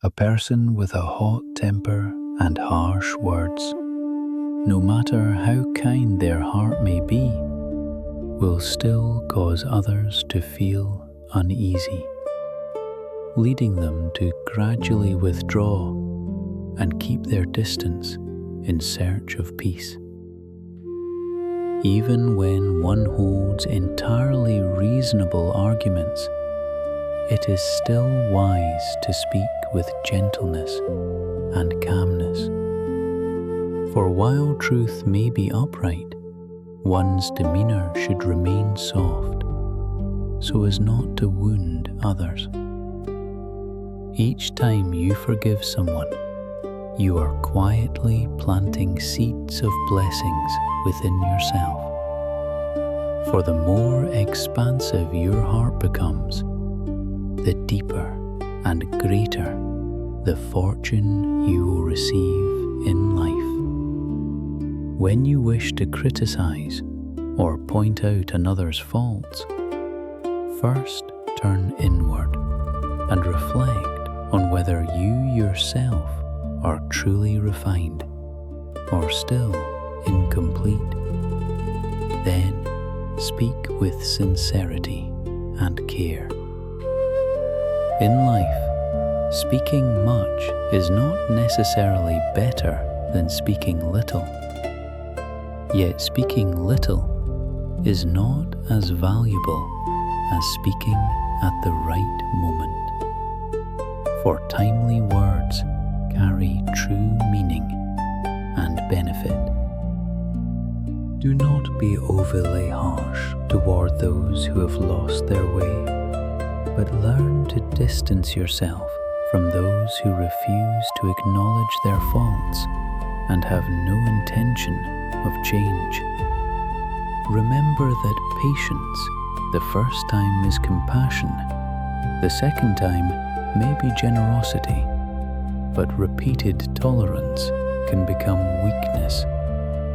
A person with a hot temper and harsh words, no matter how kind their heart may be, will still cause others to feel uneasy, leading them to gradually withdraw and keep their distance in search of peace. Even when one holds entirely reasonable arguments, it is still wise to speak with gentleness and calmness. For while truth may be upright, one's demeanor should remain soft, so as not to wound others. Each time you forgive someone, you are quietly planting seeds of blessings within yourself. For the more expansive your heart becomes, the deeper and greater the fortune you will receive in life. When you wish to criticize or point out another's faults, first turn inward and reflect on whether you yourself are truly refined or still incomplete. Then speak with sincerity and care. In life, speaking much is not necessarily better than speaking little. Yet speaking little is not as valuable as speaking at the right moment. For timely words carry true meaning and benefit. Do not be overly harsh toward those who have lost their way, but learn to distance yourself from those who refuse to acknowledge their faults and have no intention of change. Remember that patience, the first time is compassion, the second time may be generosity, but repeated tolerance can become weakness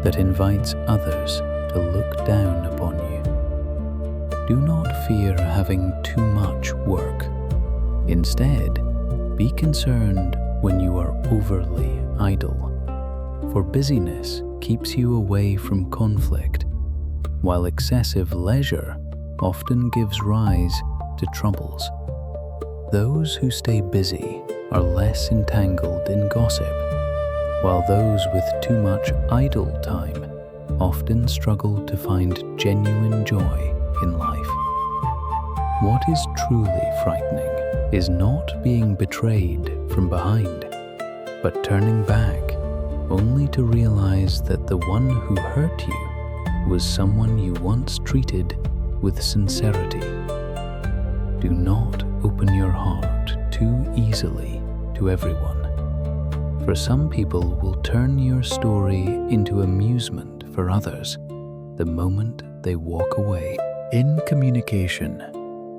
that invites others to look down upon you. Do not fear having too much work. Instead, be concerned when you are overly idle, for busyness keeps you away from conflict, while excessive leisure often gives rise to troubles. Those who stay busy are less entangled in gossip, while those with too much idle time often struggle to find genuine joy in life. What is truly frightening is not being betrayed from behind, but turning back only to realize that the one who hurt you was someone you once treated with sincerity. Do not open your heart too easily to everyone, for some people will turn your story into amusement for others the moment they walk away. In communication,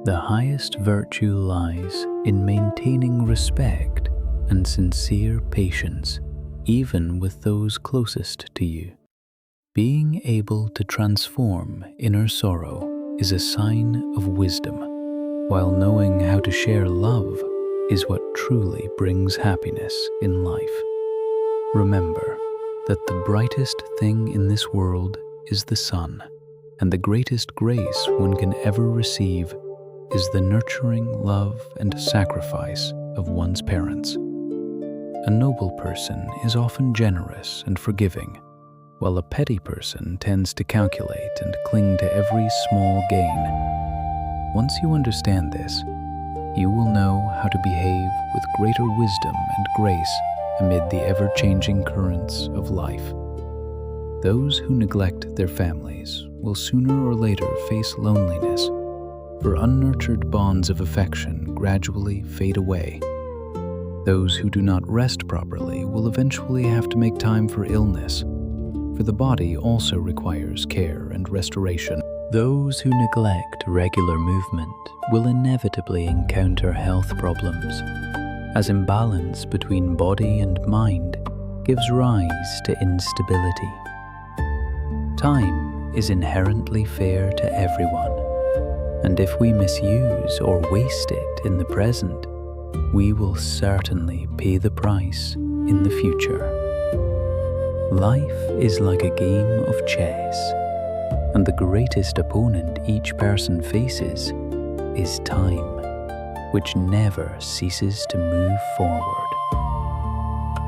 the highest virtue lies in maintaining respect and sincere patience, even with those closest to you. Being able to transform inner sorrow is a sign of wisdom, while knowing how to share love is what truly brings happiness in life. Remember that the brightest thing in this world is the sun, and the greatest grace one can ever receive is the nurturing love and sacrifice of one's parents. A noble person is often generous and forgiving, while a petty person tends to calculate and cling to every small gain. Once you understand this, you will know how to behave with greater wisdom and grace amid the ever-changing currents of life. Those who neglect their families will sooner or later face loneliness, for unnurtured bonds of affection gradually fade away. Those who do not rest properly will eventually have to make time for illness, for the body also requires care and restoration. Those who neglect regular movement will inevitably encounter health problems, as imbalance between body and mind gives rise to instability. Time is inherently fair to everyone, and if we misuse or waste it in the present, we will certainly pay the price in the future. Life is like a game of chess, and the greatest opponent each person faces is time, which never ceases to move forward.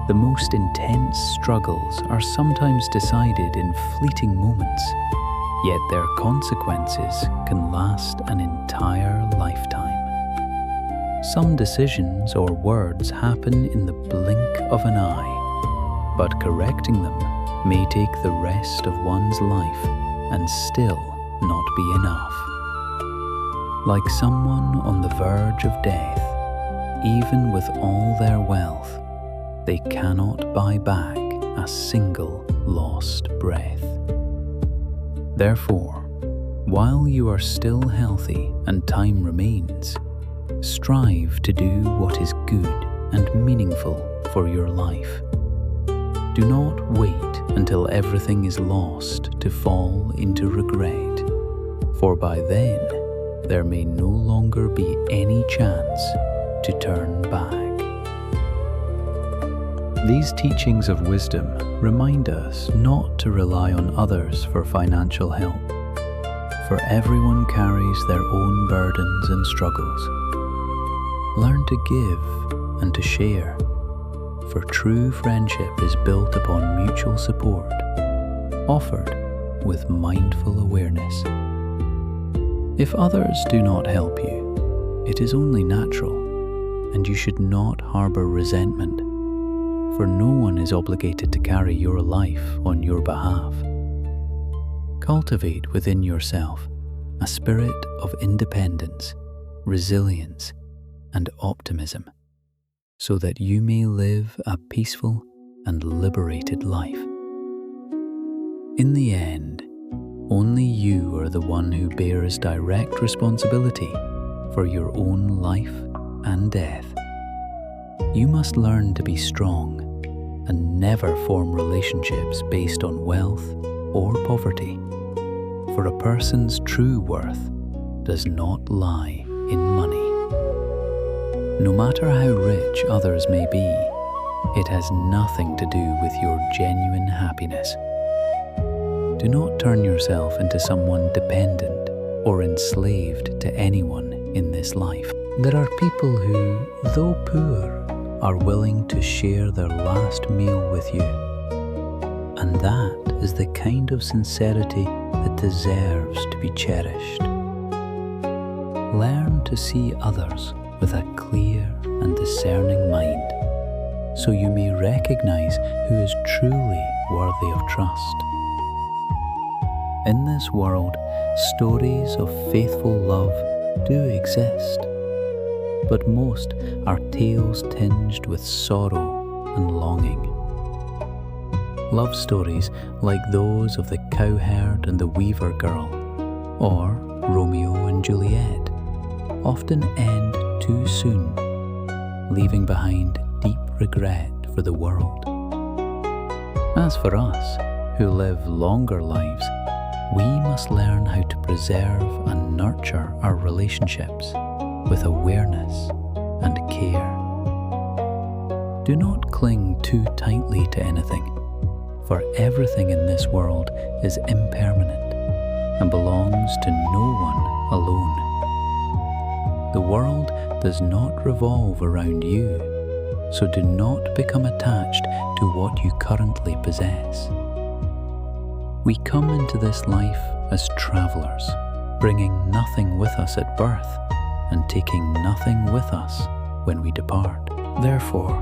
The most intense struggles are sometimes decided in fleeting moments, yet their consequences can last an entire lifetime. Some decisions or words happen in the blink of an eye, but correcting them may take the rest of one's life and still not be enough. Like someone on the verge of death, even with all their wealth, they cannot buy back a single lost breath. Therefore, while you are still healthy and time remains, strive to do what is good and meaningful for your life. Do not wait until everything is lost to fall into regret, for by then there may no longer be any chance to turn back. These teachings of wisdom remind us not to rely on others for financial help, for everyone carries their own burdens and struggles. Learn to give and to share, for true friendship is built upon mutual support, offered with mindful awareness. If others do not help you, it is only natural, and you should not harbor resentment, for no one is obligated to carry your life on your behalf. Cultivate within yourself a spirit of independence, resilience, and optimism, so that you may live a peaceful and liberated life. In the end, only you are the one who bears direct responsibility for your own life and death. You must learn to be strong and never form relationships based on wealth or poverty, for a person's true worth does not lie in money. No matter how rich others may be, it has nothing to do with your genuine happiness. Do not turn yourself into someone dependent or enslaved to anyone in this life. There are people who, though poor, are willing to share their last meal with you. And that is the kind of sincerity that deserves to be cherished. Learn to see others with a clear and discerning mind, so you may recognize who is truly worthy of trust. In this world, stories of faithful love do exist, but most are tales tinged with sorrow and longing. Love stories like those of the cowherd and the weaver girl, or Romeo and Juliet, often end too soon, leaving behind deep regret for the world. As for us, who live longer lives, we must learn how to preserve and nurture our relationships with awareness and care. Do not cling too tightly to anything, for everything in this world is impermanent and belongs to no one alone. The world does not revolve around you, so do not become attached to what you currently possess. We come into this life as travelers, bringing nothing with us at birth and taking nothing with us when we depart. Therefore,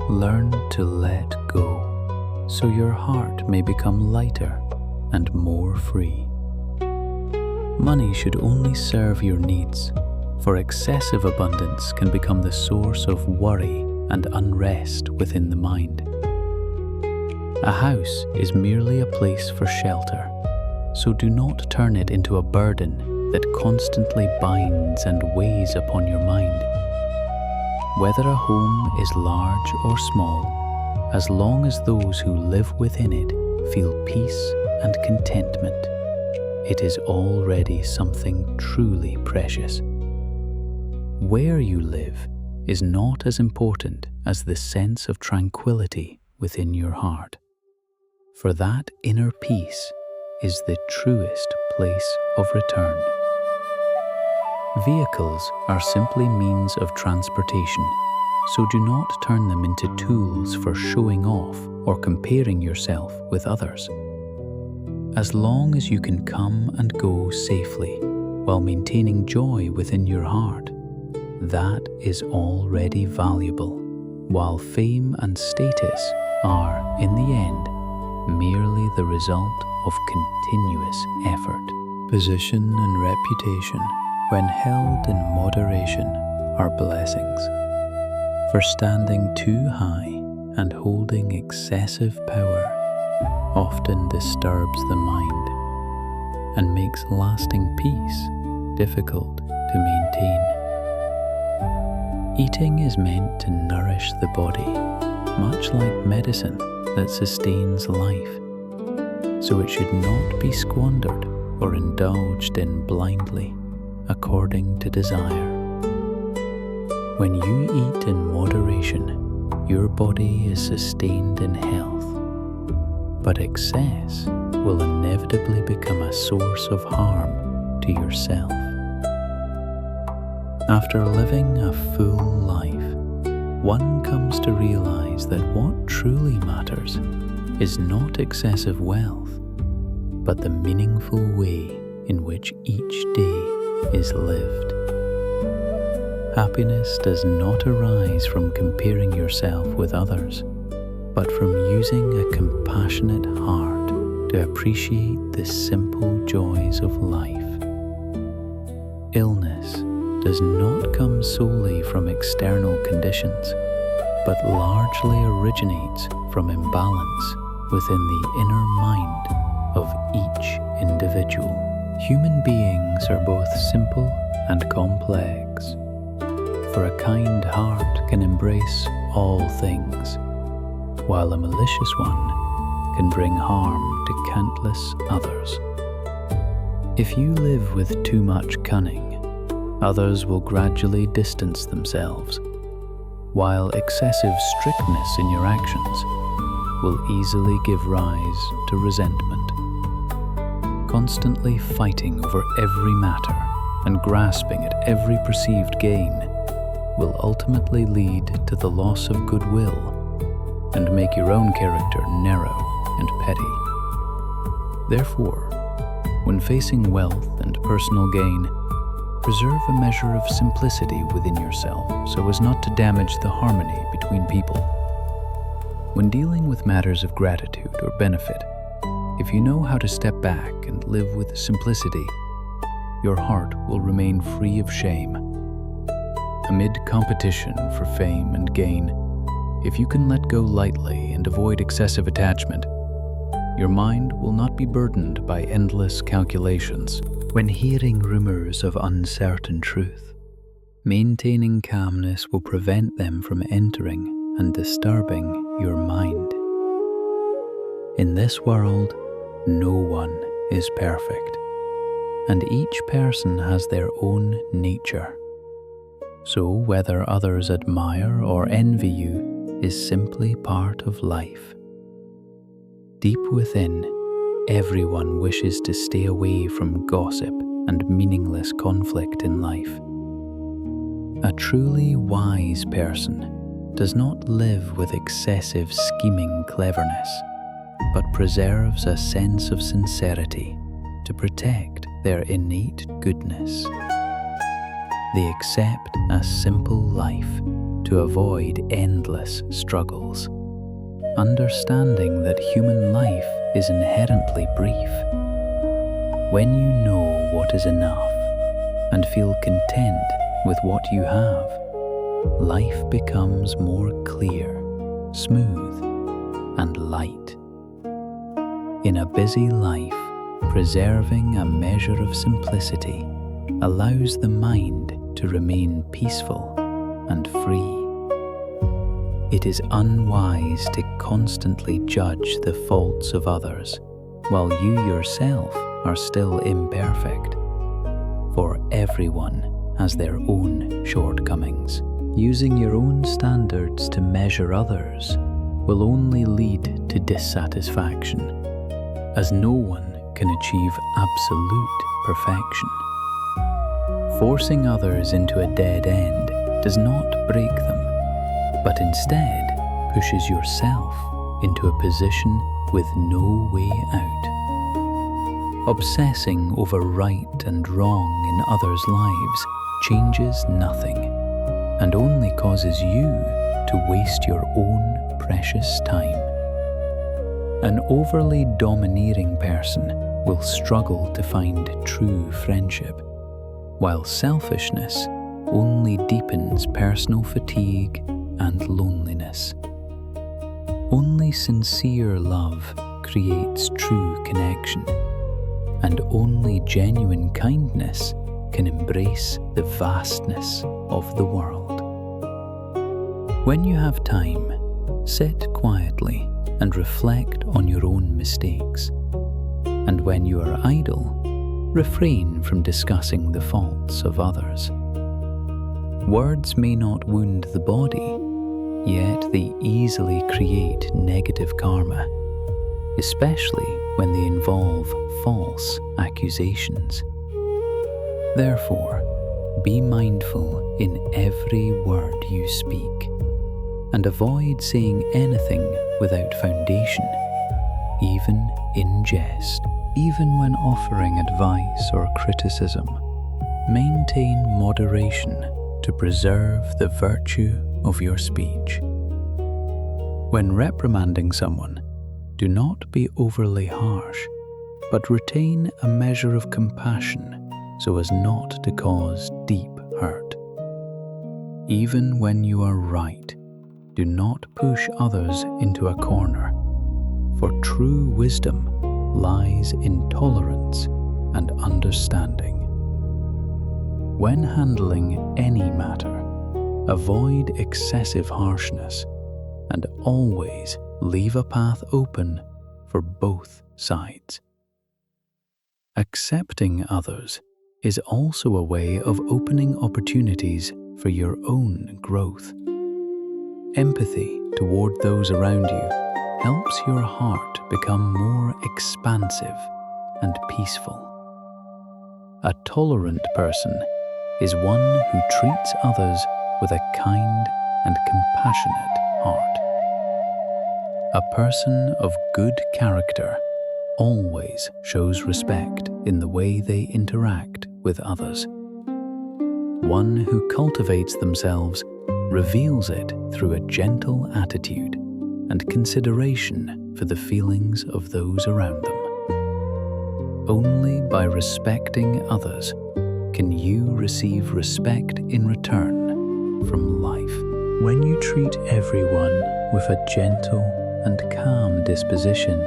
learn to let go, so your heart may become lighter and more free. Money should only serve your needs, for excessive abundance can become the source of worry and unrest within the mind. A house is merely a place for shelter, so do not turn it into a burden that constantly binds and weighs upon your mind. Whether a home is large or small, as long as those who live within it feel peace and contentment, it is already something truly precious. Where you live is not as important as the sense of tranquility within your heart. For that inner peace is the truest place of return. Vehicles are simply means of transportation, so do not turn them into tools for showing off or comparing yourself with others. As long as you can come and go safely while maintaining joy within your heart, that is already valuable, while fame and status are, in the end, merely the result of continuous effort. Position and reputation, when held in moderation, are blessings. For standing too high and holding excessive power often disturbs the mind and makes lasting peace difficult to maintain. Eating is meant to nourish the body, much like medicine that sustains life, so it should not be squandered or indulged in blindly according to desire. When you eat in moderation, your body is sustained in health, but excess will inevitably become a source of harm to yourself. After living a full life, one comes to realize that what truly matters is not excessive wealth, but the meaningful way in which each day is lived. Happiness does not arise from comparing yourself with others, but from using a compassionate heart to appreciate the simple joys of life. Illness does not come solely from external conditions, but largely originates from imbalance within the inner mind of each individual. Human beings are both simple and complex, for a kind heart can embrace all things, while a malicious one can bring harm to countless others. If you live with too much cunning, others will gradually distance themselves, while excessive strictness in your actions will easily give rise to resentment. Constantly fighting over every matter and grasping at every perceived gain will ultimately lead to the loss of goodwill and make your own character narrow and petty. Therefore, when facing wealth and personal gain, preserve a measure of simplicity within yourself so as not to damage the harmony between people. When dealing with matters of gratitude or benefit, if you know how to step back and live with simplicity, your heart will remain free of shame. Amid competition for fame and gain, if you can let go lightly and avoid excessive attachment, your mind will not be burdened by endless calculations. When hearing rumors of uncertain truth, maintaining calmness will prevent them from entering and disturbing your mind. In this world, no one is perfect, and each person has their own nature. So whether others admire or envy you is simply part of life. Deep within, everyone wishes to stay away from gossip and meaningless conflict in life. A truly wise person does not live with excessive scheming cleverness, but preserves a sense of sincerity to protect their innate goodness. They accept a simple life to avoid endless struggles, understanding that human life is inherently brief. When you know what is enough and feel content with what you have, life becomes more clear, smooth, and light. In a busy life, preserving a measure of simplicity allows the mind to remain peaceful and free. It is unwise to constantly judge the faults of others while you yourself are still imperfect, for everyone has their own shortcomings. Using your own standards to measure others will only lead to dissatisfaction, as no one can achieve absolute perfection. Forcing others into a dead end does not break them, but instead pushes yourself into a position with no way out. Obsessing over right and wrong in others' lives changes nothing and only causes you to waste your own precious time. An overly domineering person will struggle to find true friendship, while selfishness only deepens personal fatigue and loneliness. Only sincere love creates true connection, and only genuine kindness can embrace the vastness of the world. When you have time, sit quietly and reflect on your own mistakes. And when you are idle, refrain from discussing the faults of others. Words may not wound the body, yet they easily create negative karma, especially when they involve false accusations. Therefore, be mindful in every word you speak, and avoid saying anything without foundation, even in jest. Even when offering advice or criticism, maintain moderation to preserve the virtue of your speech. When reprimanding someone, do not be overly harsh, but retain a measure of compassion so as not to cause deep hurt. Even when you are right, do not push others into a corner, for true wisdom lies in tolerance and understanding. When handling any matter, avoid excessive harshness and always leave a path open for both sides. Accepting others is also a way of opening opportunities for your own growth. Empathy toward those around you helps your heart become more expansive and peaceful. A tolerant person is one who treats others with a kind and compassionate heart. A person of good character always shows respect in the way they interact with others. One who cultivates themselves reveals it through a gentle attitude and consideration for the feelings of those around them. Only by respecting others can you receive respect in return from life. When you treat everyone with a gentle and calm disposition,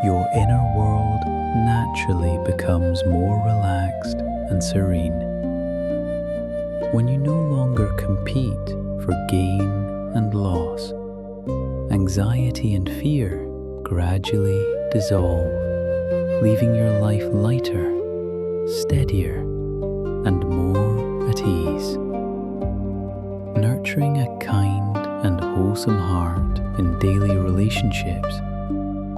your inner world naturally becomes more relaxed and serene. When you no longer compete for gain and loss, anxiety and fear gradually dissolve, leaving your life lighter, steadier, and more at ease. Nurturing a kind and wholesome heart in daily relationships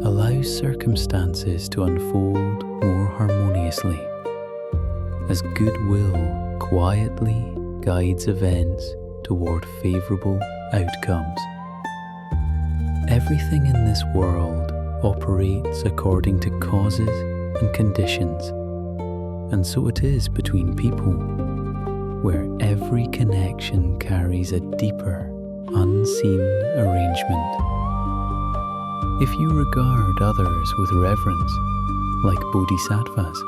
allows circumstances to unfold more harmoniously, as goodwill quietly guides events toward favorable outcomes. Everything in this world operates according to causes and conditions, and so it is between people, where every connection carries a deeper, unseen arrangement. If you regard others with reverence, like bodhisattvas,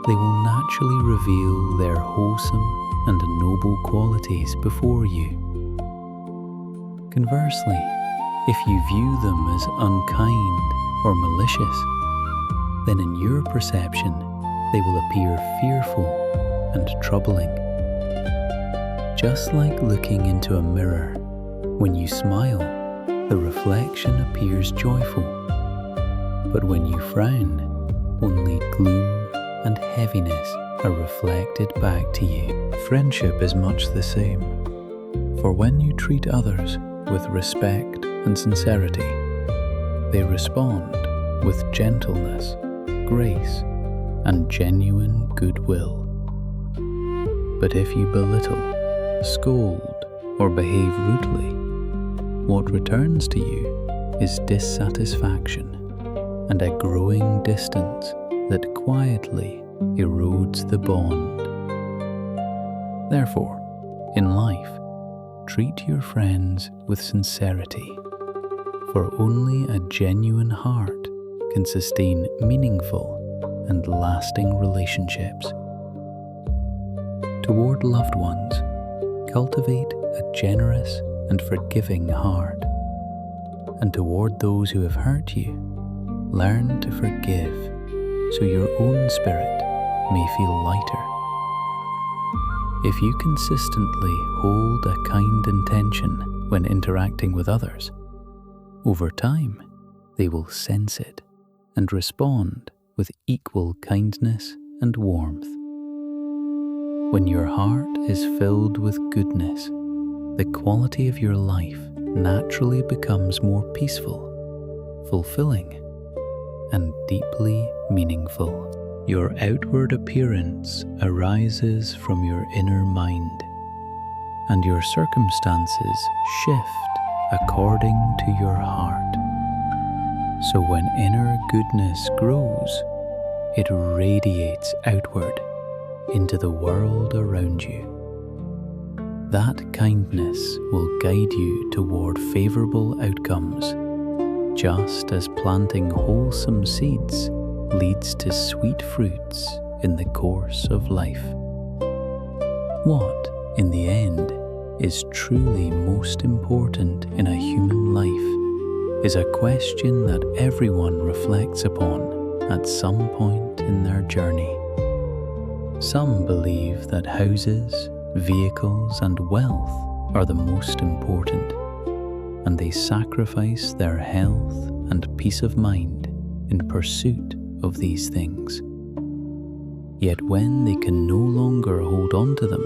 they will naturally reveal their wholesome and noble qualities before you. Conversely, if you view them as unkind or malicious, then in your perception they will appear fearful and troubling. Just like looking into a mirror, when you smile, the reflection appears joyful, but when you frown, only gloom and heaviness are reflected back to you. Friendship is much the same. For when you treat others with respect and sincerity, they respond with gentleness, grace, and genuine goodwill. But if you belittle, scold, or behave rudely, what returns to you is dissatisfaction and a growing distance that quietly erodes the bond. Therefore, in life, treat your friends with sincerity, for only a genuine heart can sustain meaningful and lasting relationships. Toward loved ones, cultivate a generous and forgiving heart. And toward those who have hurt you, learn to forgive so your own spirit may feel lighter. If you consistently hold a kind intention when interacting with others, over time they will sense it and respond with equal kindness and warmth. When your heart is filled with goodness, the quality of your life naturally becomes more peaceful, fulfilling, and deeply meaningful. Your outward appearance arises from your inner mind, and your circumstances shift according to your heart. So when inner goodness grows, it radiates outward into the world around you. That kindness will guide you toward favorable outcomes, just as planting wholesome seeds leads to sweet fruits in the course of life. What, in the end, is truly most important in a human life is a question that everyone reflects upon at some point in their journey. Some believe that houses, vehicles, and wealth are the most important, and they sacrifice their health and peace of mind in pursuit of these things. Yet when they can no longer hold on to them,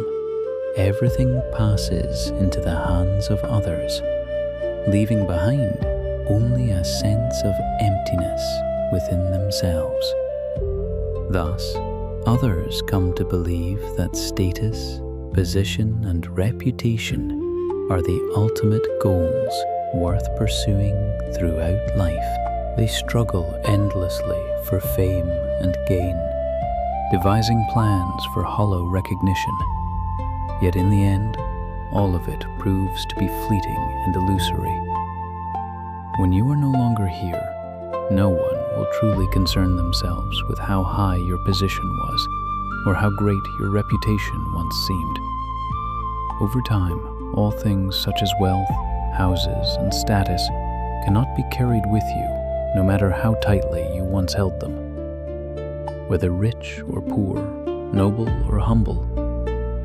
everything passes into the hands of others, leaving behind only a sense of emptiness within themselves. Thus, others come to believe that status, position, and reputation are the ultimate goals worth pursuing throughout life. They struggle endlessly for fame and gain, devising plans for hollow recognition. Yet in the end, all of it proves to be fleeting and illusory. When you are no longer here, no one will truly concern themselves with how high your position was or how great your reputation once seemed. Over time, all things such as wealth, houses, and status cannot be carried with you, no matter how tightly you once held them. Whether rich or poor, noble or humble,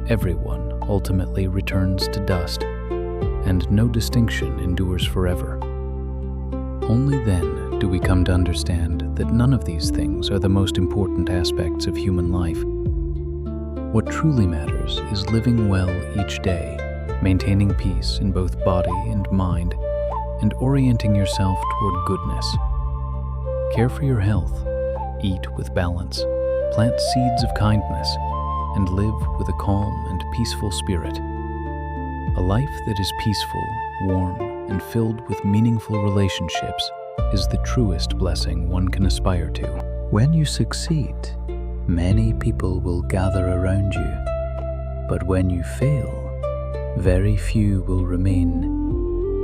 everyone ultimately returns to dust, and no distinction endures forever. Only then do we come to understand that none of these things are the most important aspects of human life. What truly matters is living well each day, maintaining peace in both body and mind, and orienting yourself toward goodness. Care for your health, eat with balance, plant seeds of kindness, and live with a calm and peaceful spirit. A life that is peaceful, warm, and filled with meaningful relationships is the truest blessing one can aspire to. When you succeed, many people will gather around you, but when you fail, very few will remain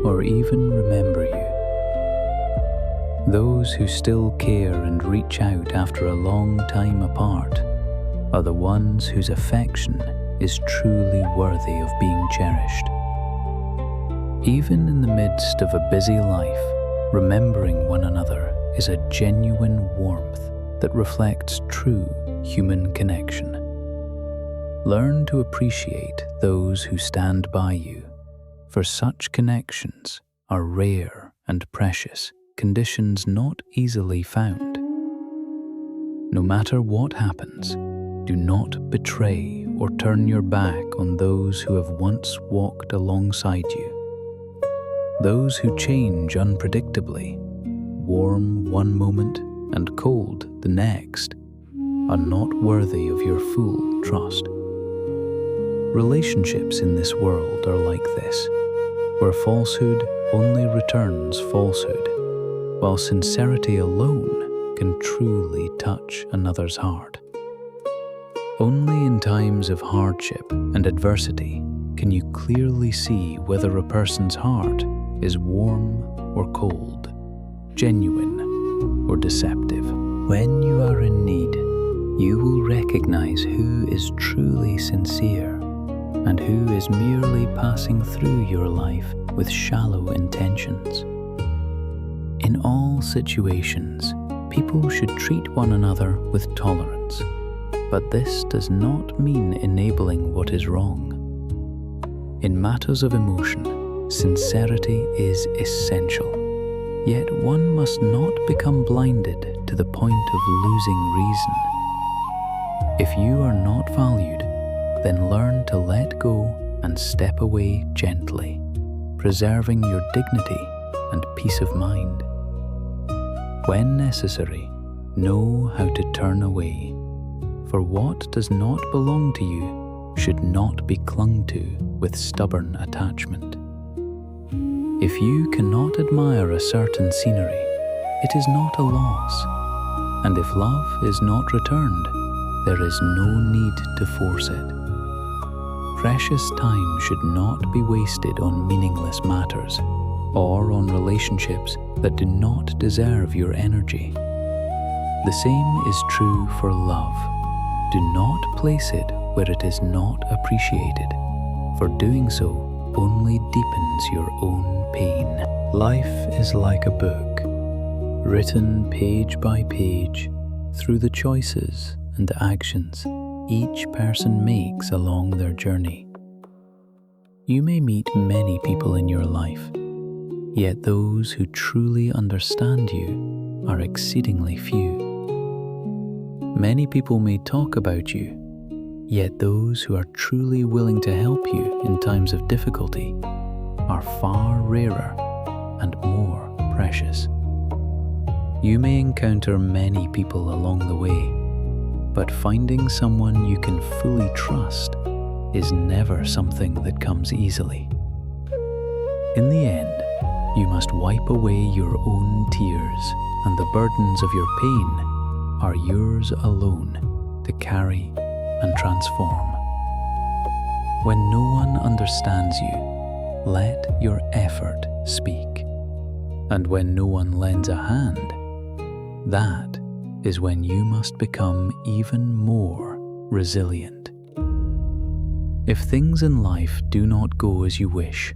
or even remember you. Those who still care and reach out after a long time apart are the ones whose affection is truly worthy of being cherished. Even in the midst of a busy life, remembering one another is a genuine warmth that reflects true human connection. Learn to appreciate those who stand by you, for such connections are rare and precious, conditions not easily found. No matter what happens, do not betray or turn your back on those who have once walked alongside you. Those who change unpredictably, warm one moment and cold the next, are not worthy of your full trust. Relationships in this world are like this, where falsehood only returns falsehood, while sincerity alone can truly touch another's heart. Only in times of hardship and adversity can you clearly see whether a person's heart is warm or cold, genuine or deceptive. When you are in need, you will recognize who is truly sincere and who is merely passing through your life with shallow intentions. In all situations, people should treat one another with tolerance, but this does not mean enabling what is wrong. In matters of emotion, sincerity is essential, yet one must not become blinded to the point of losing reason. If you are not valued, then learn to let go and step away gently, preserving your dignity and peace of mind. When necessary, know how to turn away, for what does not belong to you should not be clung to with stubborn attachment. If you cannot admire a certain scenery, it is not a loss, and if love is not returned, there is no need to force it. Precious time should not be wasted on meaningless matters or on relationships that do not deserve your energy. The same is true for love. Do not place it where it is not appreciated, for doing so only deepens your own pain. Life is like a book, written page by page through the choices and actions each person makes along their journey. You may meet many people in your life, yet those who truly understand you are exceedingly few. Many people may talk about you, yet those who are truly willing to help you in times of difficulty are far rarer and more precious. You may encounter many people along the way, but finding someone you can fully trust is never something that comes easily. In the end, you must wipe away your own tears, and the burdens of your pain are yours alone to carry and transform. When no one understands you, let your effort speak. And when no one lends a hand, that is when you must become even more resilient. If things in life do not go as you wish,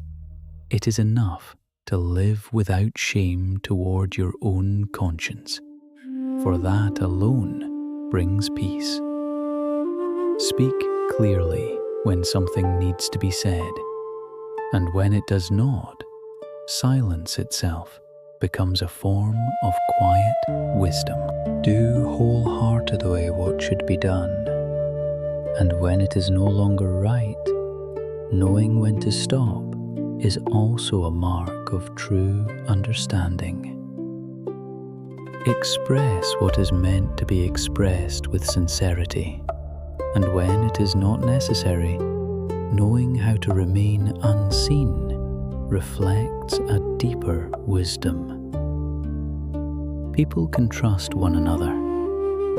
it is enough to live without shame toward your own conscience, for that alone brings peace. Speak clearly when something needs to be said, and when it does not, silence itself becomes a form of quiet wisdom. Do wholeheartedly what should be done, and when it is no longer right, knowing when to stop is also a mark of true understanding. Express what is meant to be expressed with sincerity, and when it is not necessary, knowing how to remain unseen reflects a deeper wisdom. People can trust one another,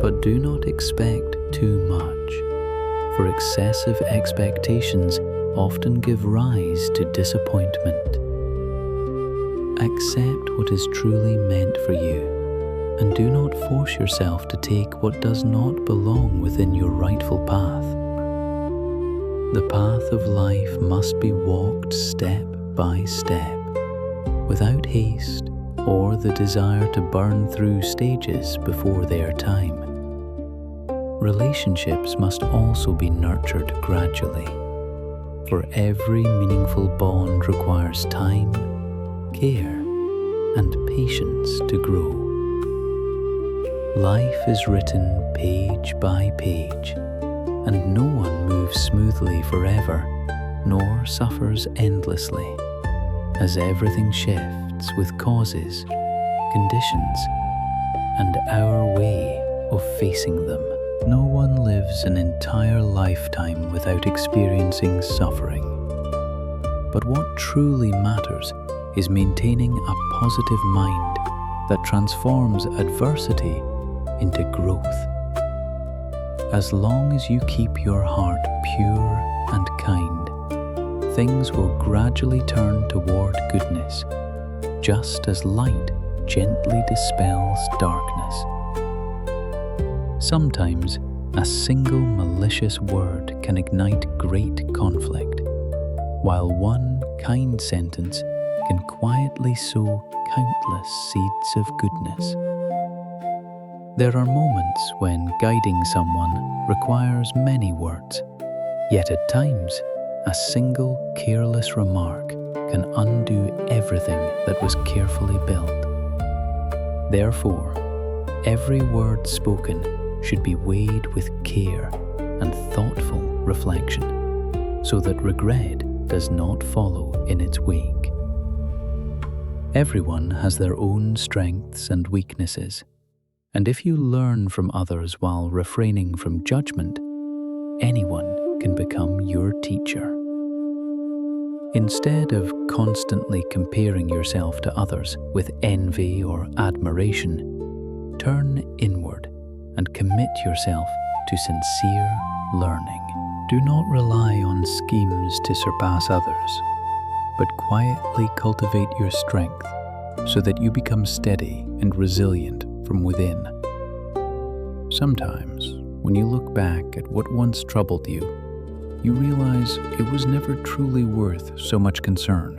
but do not expect too much, for excessive expectations often give rise to disappointment. Accept what is truly meant for you, and do not force yourself to take what does not belong within your rightful path. The path of life must be walked step by step, without haste or the desire to burn through stages before their time. Relationships must also be nurtured gradually, for every meaningful bond requires time, care, and patience to grow. Life is written page by page, and no one moves smoothly forever, nor suffers endlessly, as everything shifts with causes, conditions, and our way of facing them. No one lives an entire lifetime without experiencing suffering. But what truly matters is maintaining a positive mind that transforms adversity into growth. As long as you keep your heart pure and kind, things will gradually turn toward goodness, just as light gently dispels darkness. Sometimes, a single malicious word can ignite great conflict, while one kind sentence can quietly sow countless seeds of goodness. There are moments when guiding someone requires many words, yet at times, a single careless remark can undo everything that was carefully built. Therefore, every word spoken should be weighed with care and thoughtful reflection, so that regret does not follow in its wake. Everyone has their own strengths and weaknesses, and if you learn from others while refraining from judgment, anyone can become your teacher. Instead of constantly comparing yourself to others with envy or admiration, turn inward and commit yourself to sincere learning. Do not rely on schemes to surpass others, but quietly cultivate your strength so that you become steady and resilient from within. Sometimes, when you look back at what once troubled you, you realize it was never truly worth so much concern.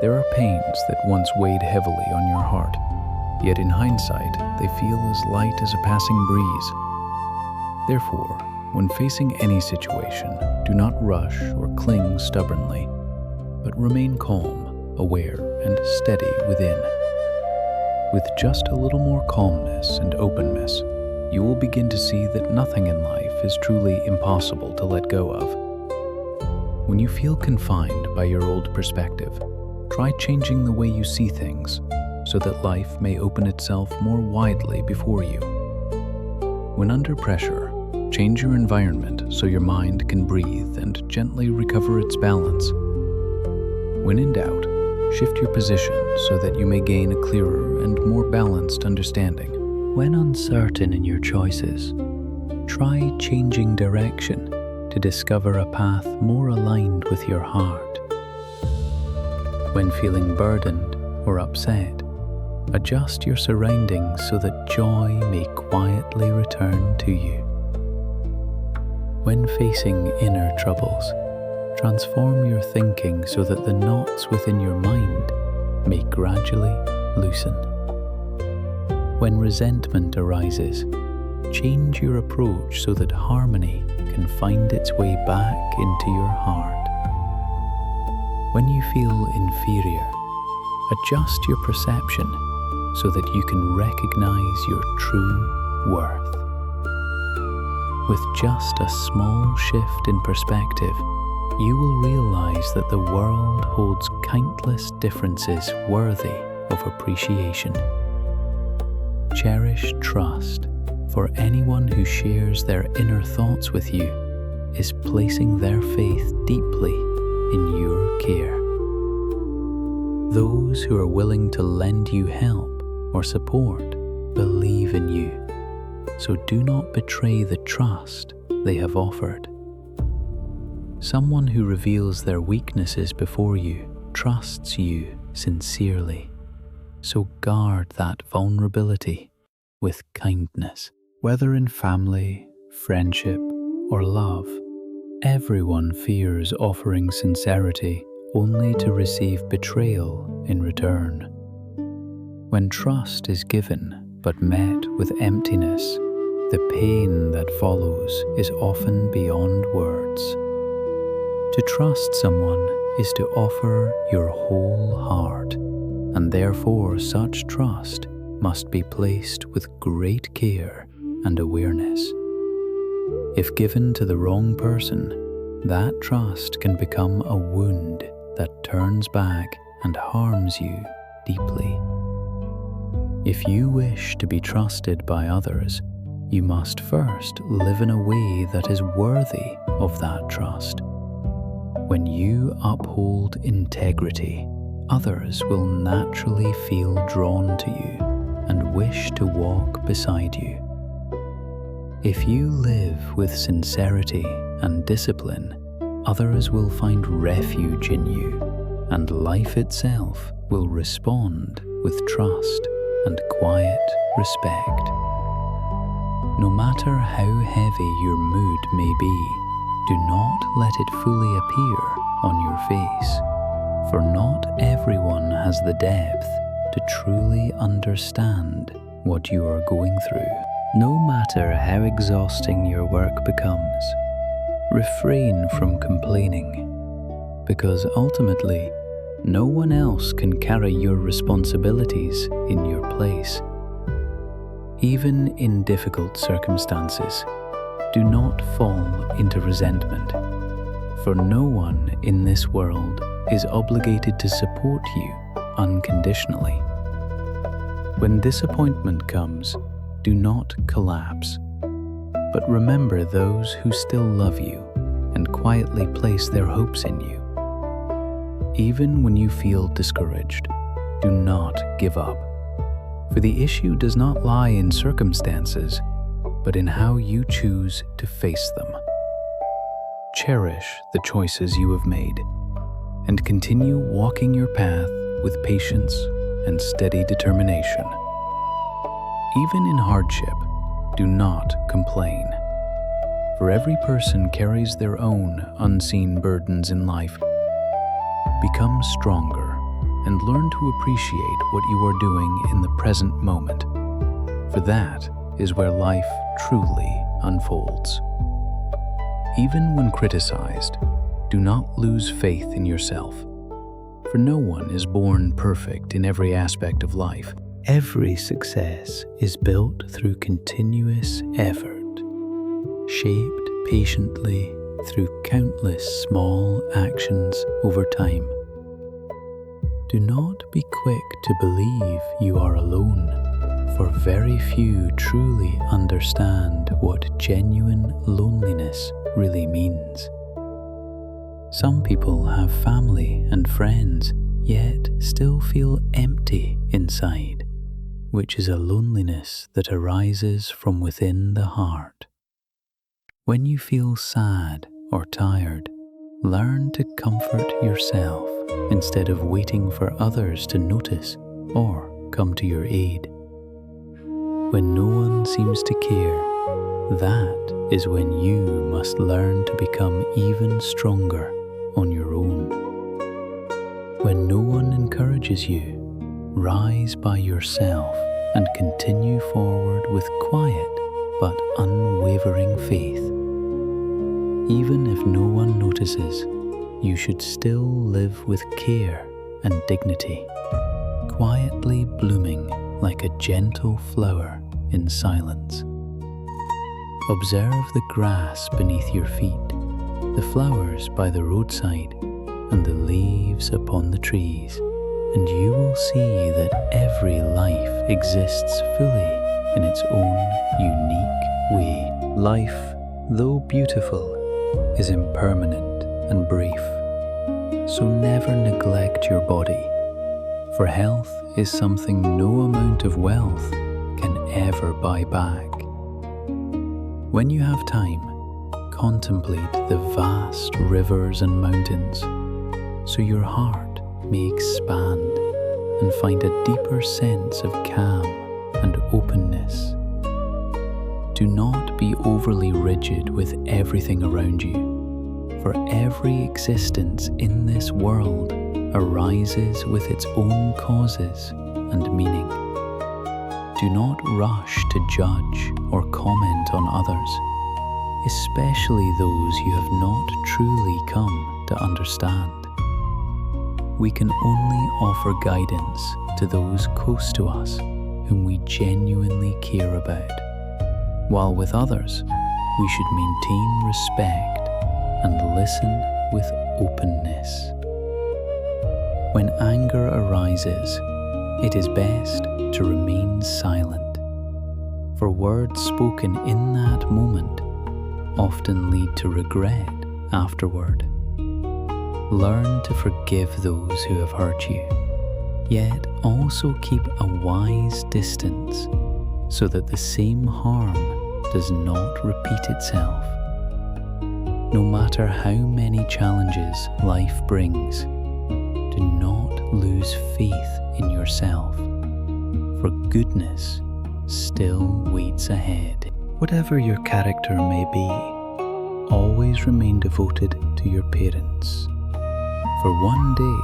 There are pains that once weighed heavily on your heart, yet in hindsight, they feel as light as a passing breeze. Therefore, when facing any situation, do not rush or cling stubbornly, but remain calm, aware, and steady within. With just a little more calmness and openness, you will begin to see that nothing in life is truly impossible to let go of. When you feel confined by your old perspective, try changing the way you see things so that life may open itself more widely before you. When under pressure, change your environment so your mind can breathe and gently recover its balance. When in doubt, shift your position so that you may gain a clearer and more balanced understanding. When uncertain in your choices, try changing direction to discover a path more aligned with your heart. When feeling burdened or upset, adjust your surroundings so that joy may quietly return to you. When facing inner troubles, transform your thinking so that the knots within your mind may gradually loosen. When resentment arises, change your approach so that harmony can find its way back into your heart. When you feel inferior, adjust your perception so that you can recognize your true worth. With just a small shift in perspective, you will realize that the world holds countless differences worthy of appreciation. Cherish trust, for anyone who shares their inner thoughts with you is placing their faith deeply in your care. Those who are willing to lend you help or support believe in you, so do not betray the trust they have offered. Someone who reveals their weaknesses before you trusts you sincerely, so guard that vulnerability with kindness. Whether in family, friendship, or love, everyone fears offering sincerity only to receive betrayal in return. When trust is given but met with emptiness, the pain that follows is often beyond words. To trust someone is to offer your whole heart, and therefore such trust must be placed with great care and awareness. If given to the wrong person, that trust can become a wound that turns back and harms you deeply. If you wish to be trusted by others, you must first live in a way that is worthy of that trust. When you uphold integrity, others will naturally feel drawn to you and wish to walk beside you. If you live with sincerity and discipline, others will find refuge in you, and life itself will respond with trust and quiet respect. No matter how heavy your mood may be, do not let it fully appear on your face, for not everyone has the depth to truly understand what you are going through. No matter how exhausting your work becomes, refrain from complaining, because ultimately, no one else can carry your responsibilities in your place. Even in difficult circumstances, do not fall into resentment, for no one in this world is obligated to support you unconditionally. When disappointment comes, do not collapse, but remember those who still love you and quietly place their hopes in you. Even when you feel discouraged, do not give up, for the issue does not lie in circumstances, but in how you choose to face them. Cherish the choices you have made, and continue walking your path with patience and steady determination. Even in hardship, do not complain, for every person carries their own unseen burdens in life. Become stronger and learn to appreciate what you are doing in the present moment, for that is where life truly unfolds. Even when criticized, do not lose faith in yourself, for no one is born perfect in every aspect of life. Every success is built through continuous effort, shaped patiently through countless small actions over time. Do not be quick to believe you are alone, for very few truly understand what genuine loneliness really means. Some people have family and friends, yet still feel empty inside, which is a loneliness that arises from within the heart. When you feel sad or tired, learn to comfort yourself instead of waiting for others to notice or come to your aid. When no one seems to care, that is when you must learn to become even stronger on your own. When no one encourages you, rise by yourself and continue forward with quiet but unwavering faith. Even if no one notices, you should still live with care and dignity, quietly blooming like a gentle flower in silence. Observe the grass beneath your feet, the flowers by the roadside, and the leaves upon the trees, and you will see that every life exists fully in its own unique way. Life, though beautiful, is impermanent and brief, so never neglect your body, for health is something no amount of wealth can ever buy back. When you have time, contemplate the vast rivers and mountains, so your heart may expand and find a deeper sense of calm and openness. Do not be overly rigid with everything around you, for every existence in this world arises with its own causes and meaning. Do not rush to judge or comment on others, especially those you have not truly come to understand. We can only offer guidance to those close to us whom we genuinely care about, while with others, we should maintain respect and listen with openness. When anger arises, it is best to remain silent, for words spoken in that moment often lead to regret afterward. Learn to forgive those who have hurt you, yet also keep a wise distance so that the same harm does not repeat itself. No matter how many challenges life brings, do not lose faith in yourself, for goodness still waits ahead. Whatever your character may be, always remain devoted to your parents, for one day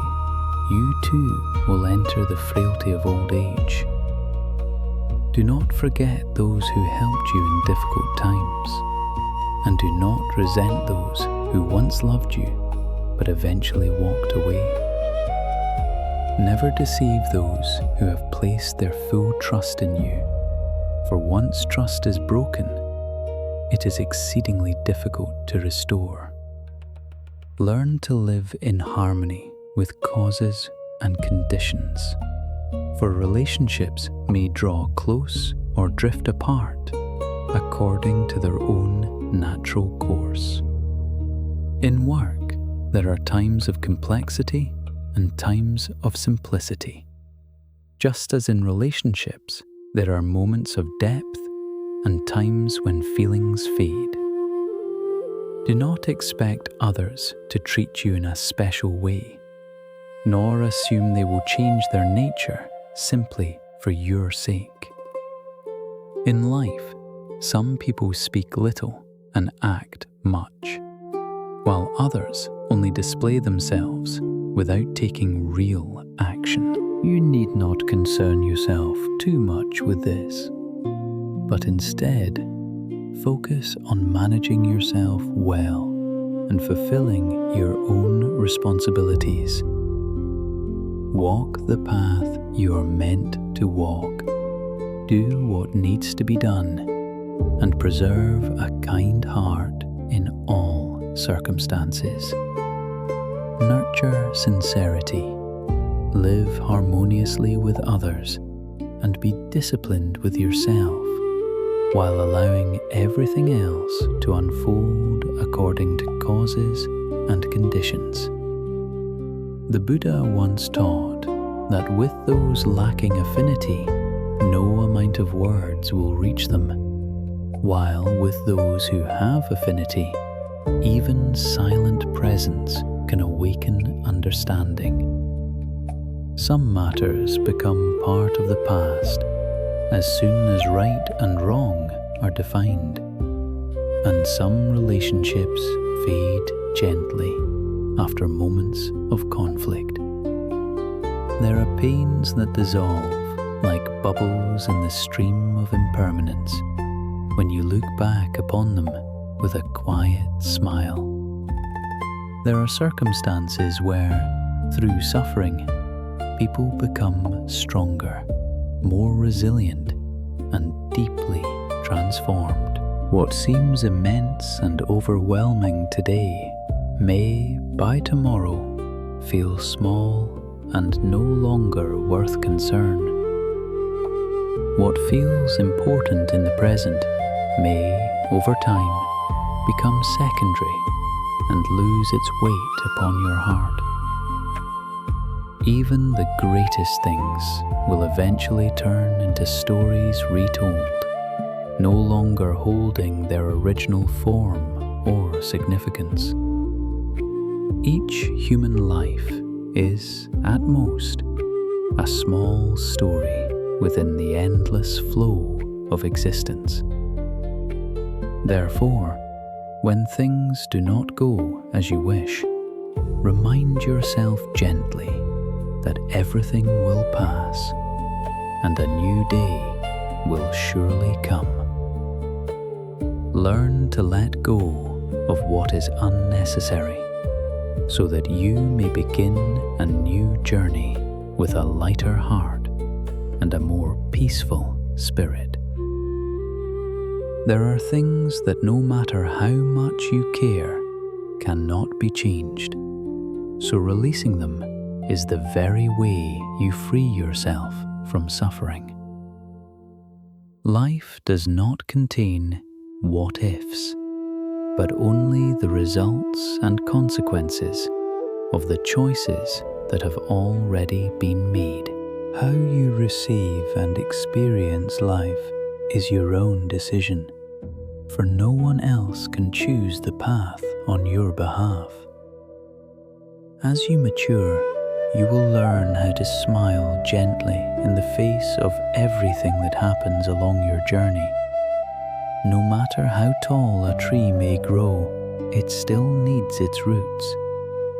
you too will enter the frailty of old age. Do not forget those who helped you in difficult times, and do not resent those who once loved you but eventually walked away. Never deceive those who have placed their full trust in you, for once trust is broken, it is exceedingly difficult to restore. Learn to live in harmony with causes and conditions, for relationships may draw close or drift apart according to their own natural course. In work, there are times of complexity and times of simplicity. Just as in relationships, there are moments of depth and times when feelings fade. Do not expect others to treat you in a special way, nor assume they will change their nature simply for your sake. In life, some people speak little and act much, while others only display themselves without taking real action. You need not concern yourself too much with this, but instead focus on managing yourself well and fulfilling your own responsibilities. Walk the path you are meant to walk. Do what needs to be done, and preserve a kind heart in all circumstances. Nurture sincerity. Live harmoniously with others, and be disciplined with yourself, while allowing everything else to unfold according to causes and conditions. The Buddha once taught that with those lacking affinity, no amount of words will reach them, while with those who have affinity, even silent presence can awaken understanding. Some matters become part of the past as soon as right and wrong are defined, and some relationships fade gently after moments of conflict. There are pains that dissolve like bubbles in the stream of impermanence when you look back upon them with a quiet smile. There are circumstances where, through suffering, people become stronger, more resilient, and deeply transformed. What seems immense and overwhelming today may, by tomorrow, feel small and no longer worth concern. What feels important in the present may, over time, become secondary and lose its weight upon your heart. Even the greatest things will eventually turn into stories retold, no longer holding their original form or significance. Each human life is, at most, a small story within the endless flow of existence. Therefore, when things do not go as you wish, remind yourself gently that everything will pass and a new day will surely come. Learn to let go of what is unnecessary so that you may begin a new journey with a lighter heart and a more peaceful spirit. There are things that no matter how much you care, cannot be changed. So releasing them is the very way you free yourself from suffering. Life does not contain what-ifs, but only the results and consequences of the choices that have already been made. How you receive and experience life is your own decision, for no one else can choose the path on your behalf. As you mature, you will learn how to smile gently in the face of everything that happens along your journey. No matter how tall a tree may grow, it still needs its roots,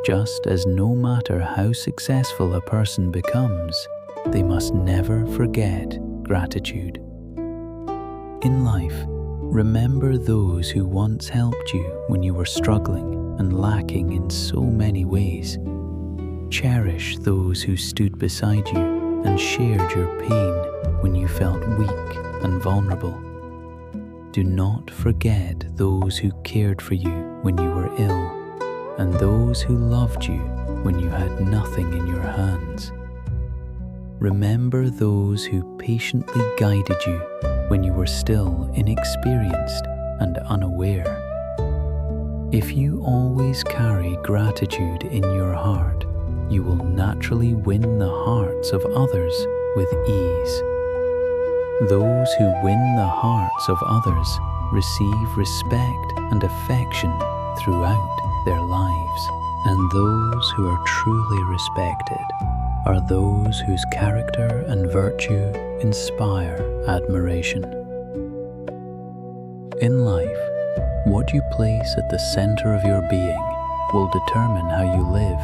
just as no matter how successful a person becomes, they must never forget gratitude. In life, remember those who once helped you when you were struggling and lacking in so many ways. Cherish those who stood beside you and shared your pain when you felt weak and vulnerable. Do not forget those who cared for you when you were ill, and those who loved you when you had nothing in your hands. Remember those who patiently guided you when you were still inexperienced and unaware. If you always carry gratitude in your heart, you will naturally win the hearts of others with ease. Those who win the hearts of others receive respect and affection throughout their lives, and those who are truly respected are those whose character and virtue inspire admiration. In life, what you place at the center of your being will determine how you live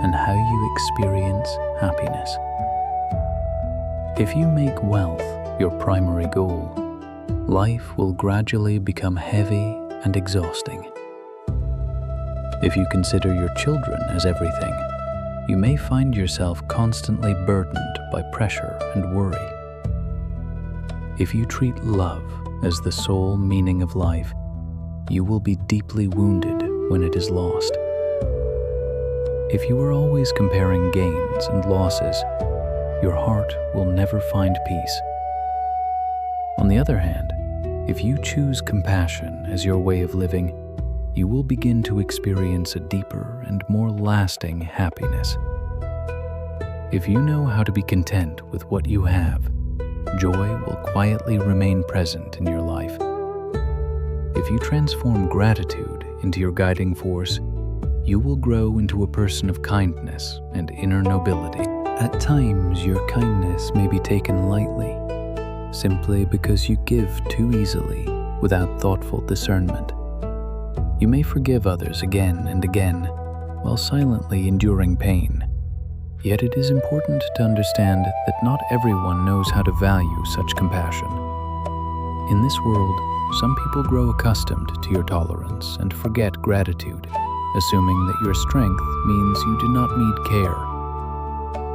and how you experience happiness. If you make wealth your primary goal, life will gradually become heavy and exhausting. If you consider your children as everything, you may find yourself constantly burdened by pressure and worry. If you treat love as the sole meaning of life, you will be deeply wounded when it is lost. If you are always comparing gains and losses, your heart will never find peace. On the other hand, if you choose compassion as your way of living, you will begin to experience a deeper and more lasting happiness. If you know how to be content with what you have, joy will quietly remain present in your life. If you transform gratitude into your guiding force, you will grow into a person of kindness and inner nobility. At times, your kindness may be taken lightly, simply because you give too easily without thoughtful discernment. You may forgive others again and again while silently enduring pain. Yet it is important to understand that not everyone knows how to value such compassion. In this world, some people grow accustomed to your tolerance and forget gratitude, assuming that your strength means you do not need care.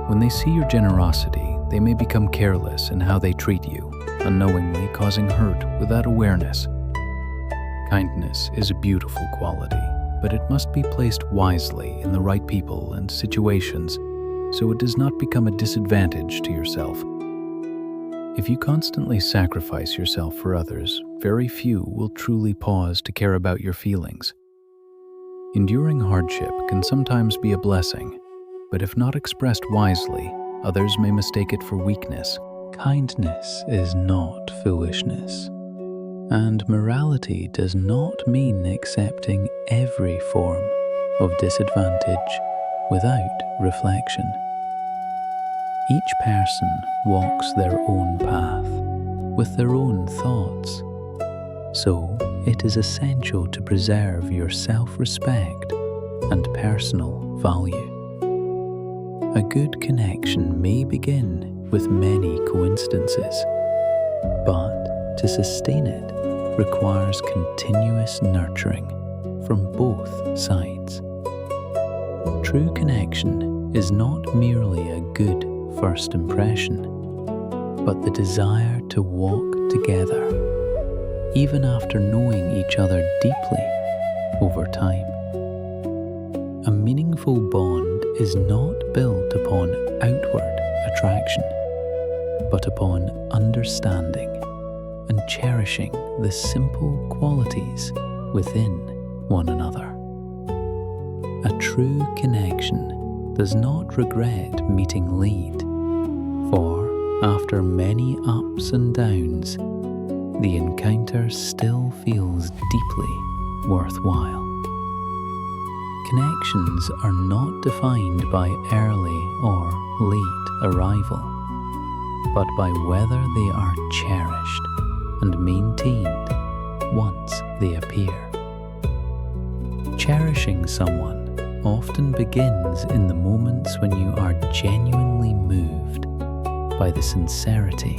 When they see your generosity, they may become careless in how they treat you, unknowingly causing hurt without awareness. Kindness is a beautiful quality, but it must be placed wisely in the right people and situations so it does not become a disadvantage to yourself. If you constantly sacrifice yourself for others, very few will truly pause to care about your feelings. Enduring hardship can sometimes be a blessing, but if not expressed wisely, others may mistake it for weakness. Kindness is not foolishness. And morality does not mean accepting every form of disadvantage without reflection. Each person walks their own path with their own thoughts, so it is essential to preserve your self-respect and personal value. A good connection may begin with many coincidences, but to sustain it requires continuous nurturing from both sides. True connection is not merely a good first impression, but the desire to walk together, even after knowing each other deeply over time. A meaningful bond is not built upon outward attraction, but upon understanding and cherishing the simple qualities within one another. A true connection does not regret meeting late, for after many ups and downs, the encounter still feels deeply worthwhile. Connections are not defined by early or late arrival, but by whether they are cherished and maintained once they appear. Cherishing someone often begins in the moments when you are genuinely moved by the sincerity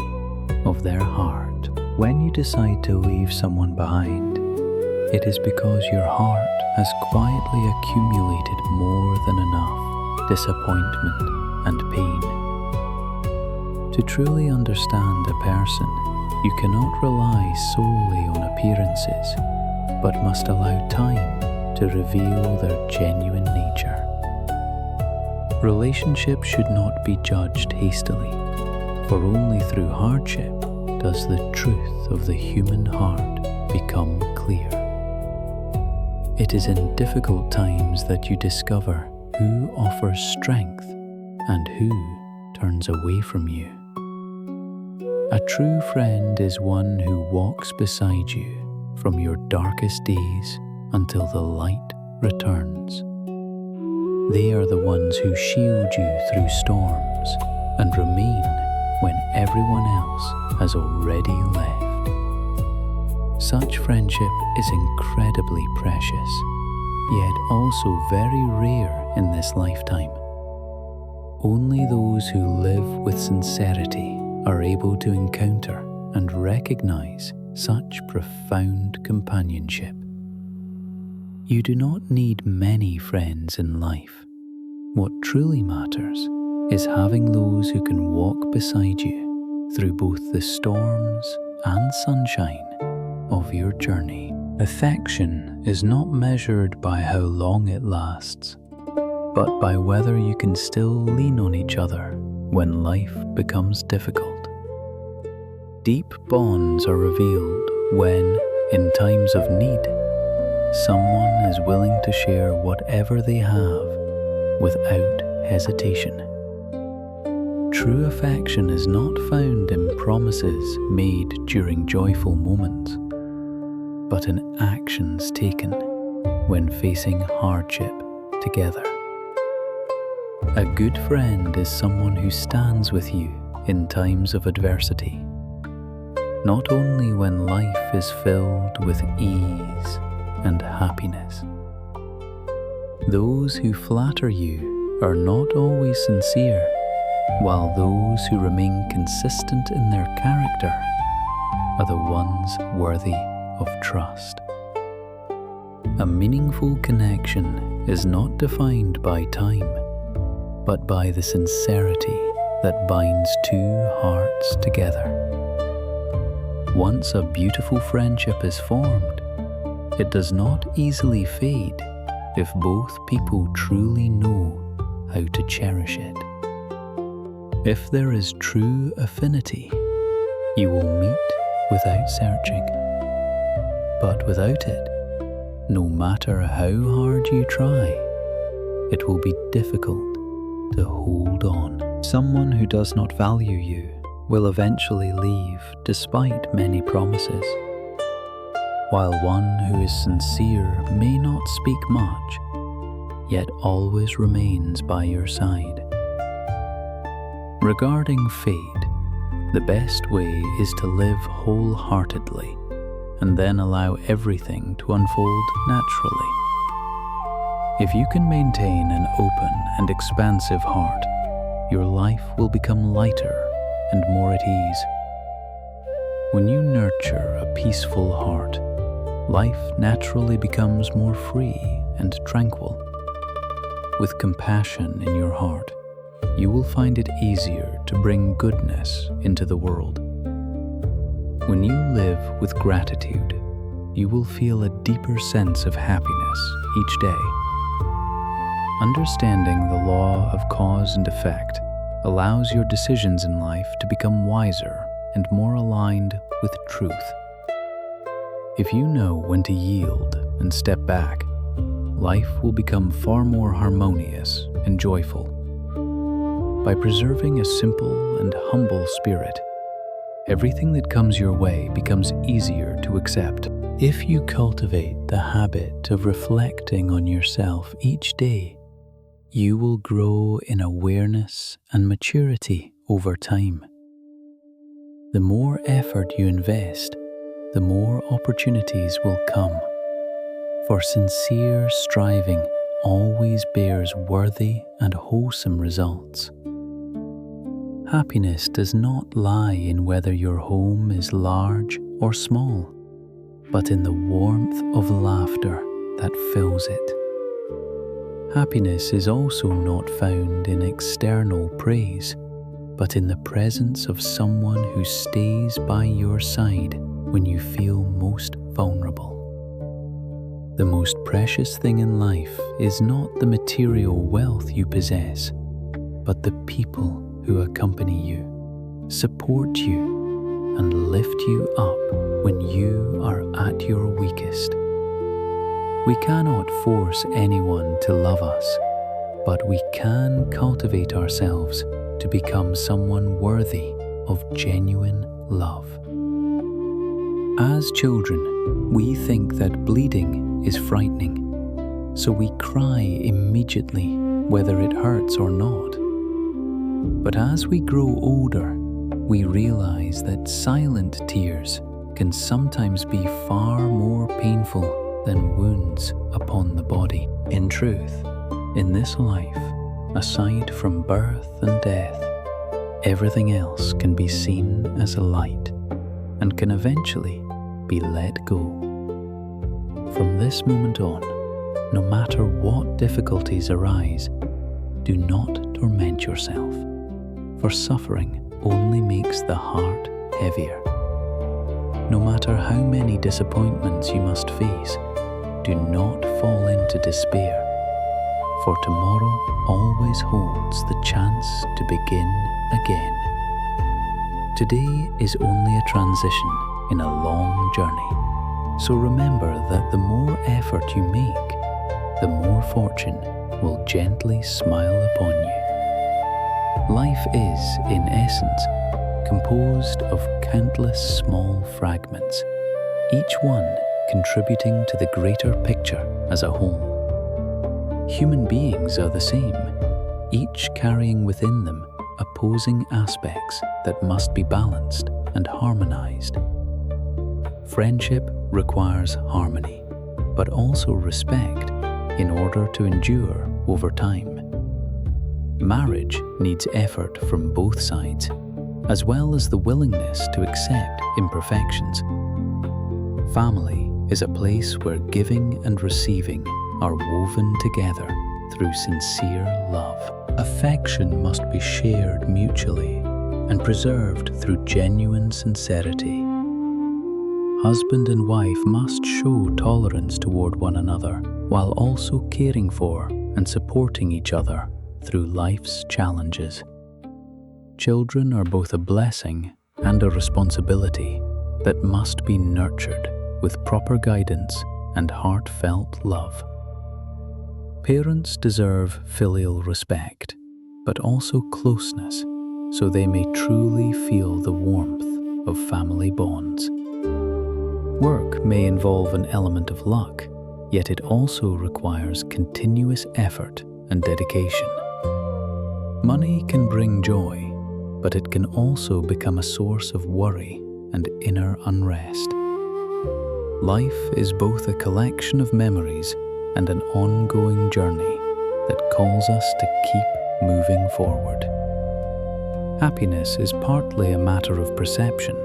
of their heart. When you decide to leave someone behind, it is because your heart has quietly accumulated more than enough disappointment and pain. To truly understand a person, you cannot rely solely on appearances, but must allow time to reveal their genuine nature. Relationships should not be judged hastily, for only through hardship does the truth of the human heart become clear. It is in difficult times that you discover who offers strength and who turns away from you. A true friend is one who walks beside you from your darkest days until the light returns. They are the ones who shield you through storms and remain when everyone else has already left. Such friendship is incredibly precious, yet also very rare in this lifetime. Only those who live with sincerity are able to encounter and recognize such profound companionship. You do not need many friends in life. What truly matters is having those who can walk beside you through both the storms and sunshine of your journey. Affection is not measured by how long it lasts, but by whether you can still lean on each other when life becomes difficult. Deep bonds are revealed when, in times of need, someone is willing to share whatever they have without hesitation. True affection is not found in promises made during joyful moments, but in actions taken when facing hardship together. A good friend is someone who stands with you in times of adversity, not only when life is filled with ease and happiness. Those who flatter you are not always sincere, while those who remain consistent in their character are the ones worthy of trust. A meaningful connection is not defined by time, but by the sincerity that binds two hearts together. Once a beautiful friendship is formed, it does not easily fade if both people truly know how to cherish it. If there is true affinity, you will meet without searching. But without it, no matter how hard you try, it will be difficult to hold on. Someone who does not value you will eventually leave despite many promises, while one who is sincere may not speak much, yet always remains by your side. Regarding fate, the best way is to live wholeheartedly and then allow everything to unfold naturally. If you can maintain an open and expansive heart, your life will become lighter and more at ease. When you nurture a peaceful heart, life naturally becomes more free and tranquil. With compassion in your heart, you will find it easier to bring goodness into the world. When you live with gratitude, you will feel a deeper sense of happiness each day. Understanding the law of cause and effect allows your decisions in life to become wiser and more aligned with truth. If you know when to yield and step back, life will become far more harmonious and joyful. By preserving a simple and humble spirit, everything that comes your way becomes easier to accept. If you cultivate the habit of reflecting on yourself each day, you will grow in awareness and maturity over time. The more effort you invest, the more opportunities will come. For sincere striving always bears worthy and wholesome results. Happiness does not lie in whether your home is large or small, but in the warmth of laughter that fills it. Happiness is also not found in external praise, but in the presence of someone who stays by your side when you feel most vulnerable. The most precious thing in life is not the material wealth you possess, but the people who accompany you, support you, and lift you up when you are at your weakest. We cannot force anyone to love us, but we can cultivate ourselves to become someone worthy of genuine love. As children, we think that bleeding is frightening, so we cry immediately whether it hurts or not. But as we grow older, we realize that silent tears can sometimes be far more painful than wounds upon the body. In truth, in this life, aside from birth and death, everything else can be seen as a light and can eventually be let go. From this moment on, no matter what difficulties arise, do not torment yourself, for suffering only makes the heart heavier. No matter how many disappointments you must face, do not fall into despair, for tomorrow always holds the chance to begin again. Today is only a transition in a long journey, so remember that the more effort you make, the more fortune will gently smile upon you. Life is, in essence, composed of countless small fragments, each one contributing to the greater picture as a whole. Human beings are the same, each carrying within them opposing aspects that must be balanced and harmonized. Friendship requires harmony, but also respect in order to endure over time. Marriage needs effort from both sides, as well as the willingness to accept imperfections. Family is a place where giving and receiving are woven together through sincere love. Affection must be shared mutually and preserved through genuine sincerity. Husband and wife must show tolerance toward one another while also caring for and supporting each other through life's challenges. Children are both a blessing and a responsibility that must be nurtured with proper guidance and heartfelt love. Parents deserve filial respect, but also closeness, so they may truly feel the warmth of family bonds. Work may involve an element of luck, yet it also requires continuous effort and dedication. Money can bring joy, but it can also become a source of worry and inner unrest. Life is both a collection of memories and an ongoing journey that calls us to keep moving forward. Happiness is partly a matter of perception,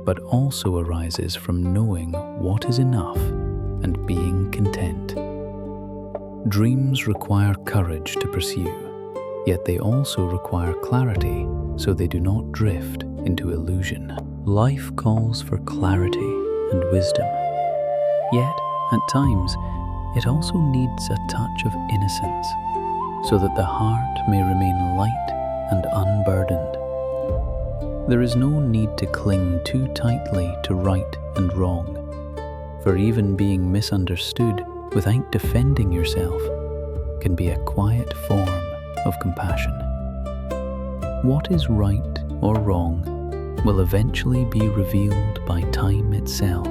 but also arises from knowing what is enough and being content. Dreams require courage to pursue, yet they also require clarity so they do not drift into illusion. Life calls for clarity and wisdom, yet at times it also needs a touch of innocence so that the heart may remain light and unburdened. There is no need to cling too tightly to right and wrong, for even being misunderstood without defending yourself can be a quiet form of compassion. What is right or wrong will eventually be revealed by time itself,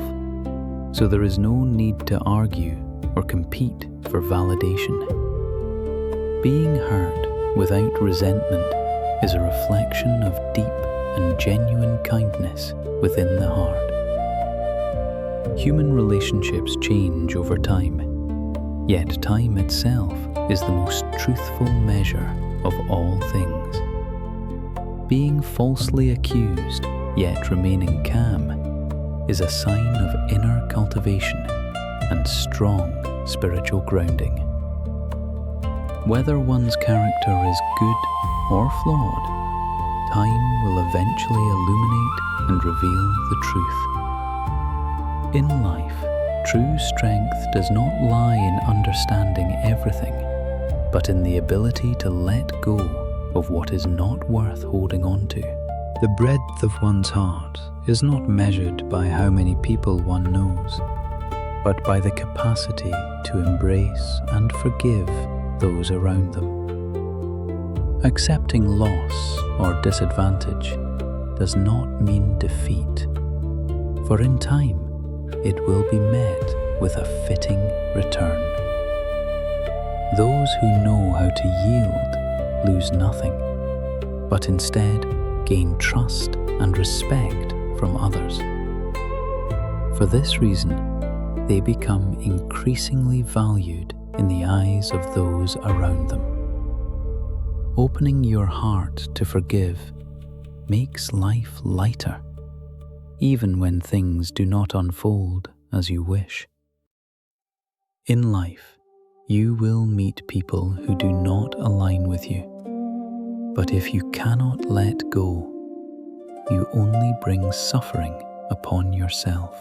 so there is no need to argue or compete for validation. Being hurt without resentment is a reflection of deep and genuine kindness within the heart. Human relationships change over time, yet time itself is the most truthful measure of all things. Being falsely accused, yet remaining calm, is a sign of inner cultivation and strong spiritual grounding. Whether one's character is good or flawed, time will eventually illuminate and reveal the truth. In life, true strength does not lie in understanding everything, but in the ability to let go of what is not worth holding on to. The breadth of one's heart is not measured by how many people one knows, but by the capacity to embrace and forgive those around them. Accepting loss or disadvantage does not mean defeat, for in time it will be met with a fitting return. Those who know how to yield lose nothing, but instead gain trust and respect from others. For this reason, they become increasingly valued in the eyes of those around them. Opening your heart to forgive makes life lighter, even when things do not unfold as you wish. In life, you will meet people who do not align with you. But if you cannot let go, you only bring suffering upon yourself.